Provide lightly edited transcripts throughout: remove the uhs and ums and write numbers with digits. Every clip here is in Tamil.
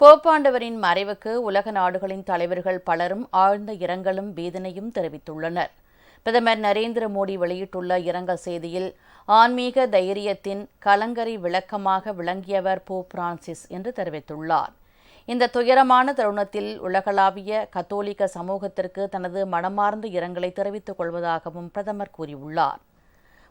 போப்பாண்டவரின் மறைவுக்கு உலக நாடுகளின் தலைவர்கள் பலரும் ஆழ்ந்த இரங்கலும் வேதனையும் தெரிவித்துள்ளனர். பிரதமர் நரேந்திர மோடி வெளியிட்டுள்ள இரங்கல் செய்தியில், ஆன்மீக தைரியத்தின் கலங்கரை விளக்கமாக விளங்கியவர் போப் பிரான்சிஸ் என்று தெரிவித்துள்ளார். இந்த துயரமான தருணத்தில் உலகளாவிய கத்தோலிக்க சமூகத்திற்கு தனது மனமார்ந்த இரங்கலை தெரிவித்துக் கொள்வதாகவும் பிரதமர் கூறியுள்ளார்.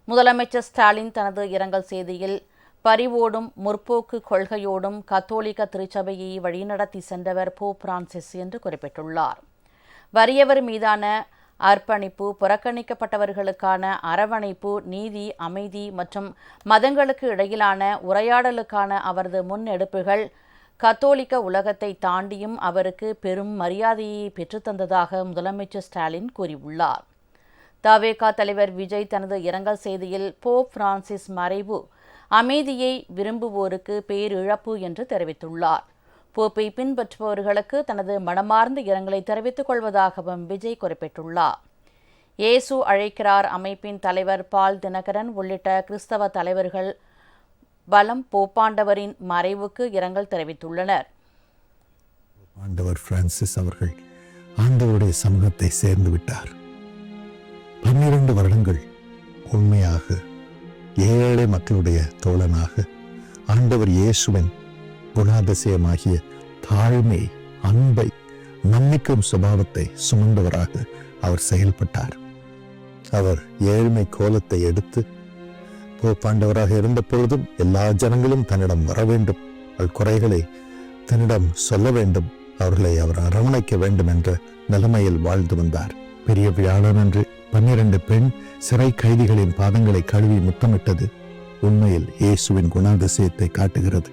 முதலமைச்சர் ஸ்டாலின் தனது இரங்கல் செய்தியில், பரிவோடும் முற்போக்கு கொள்கையோடும் கத்தோலிக்க திருச்சபையை வழிநடத்தி சென்றவர் போப் பிரான்சிஸ் என்று குறிப்பிட்டுள்ளார். வறியவர் மீதான அர்ப்பணிப்பு, புறக்கணிக்கப்பட்டவர்களுக்கான அரவணைப்பு, நீதி, அமைதி மற்றும் மதங்களுக்கு இடையிலான உரையாடலுக்கான அவரது முன்னெடுப்புகள் கத்தோலிக்க உலகத்தை தாண்டியும் அவருக்கு பெரும் மரியாதையை பெற்றுத்தந்ததாக முதலமைச்சர் ஸ்டாலின் கூறியுள்ளார். தவேகா தலைவர் விஜய் தனது இரங்கல் செய்தியில், போப் பிரான்சிஸ் மறைவு அமைதியை விரும்புவோருக்கு பேரிழப்பு என்று தெரிவித்துள்ளார். போப்பை பின்பற்றுபவர்களுக்கு தனது மனமார்ந்த இரங்கலை தெரிவித்துக் கொள்வதாகவும் விஜய் குறிப்பிட்டுள்ளார். இயேசு அழைக்கிறார் அமைப்பின் தலைவர் பால் தினகரன் உள்ளிட்ட கிறிஸ்தவ தலைவர்கள் பலம் போப்பாண்டவரின் மறைவுக்கு இரங்கல் தெரிவித்துள்ளனர். ஆண்டவர் பிரான்சிஸ் அவர்கள் ஆண்டவருடைய சமூகத்தை சேர்ந்து விட்டார். 12 வருடங்கள் உண்மையாக ஏழை மக்களுடைய தோழனாக, ஆண்டவர் இயேசுவின் குணாதிசயமாகிய தாழ்மை, அன்பை, மன்னிக்கும் சுபாவத்தை சுமந்தவராக அவர் செயல்பட்டார். அவர் ஏழ்மை கோலத்தை எடுத்து போப்பாண்டவராக இருந்த பொழுதும் எல்லா ஜனங்களும் தன்னிடம் வர வேண்டும், அவள் குறைகளை தன்னிடம் சொல்ல வேண்டும், அவர்களை அவர் அரவணைக்க வேண்டும் என்ற நிலைமையில் வாழ்ந்து வந்தார். பெரிய வியாழனன்று 12 பெண் சிறை கைதிகளின் பாதங்களை கழுவி முத்தமிட்டது உண்மையில் இயேசுவின் குணாதிசயத்தை காட்டுகிறது.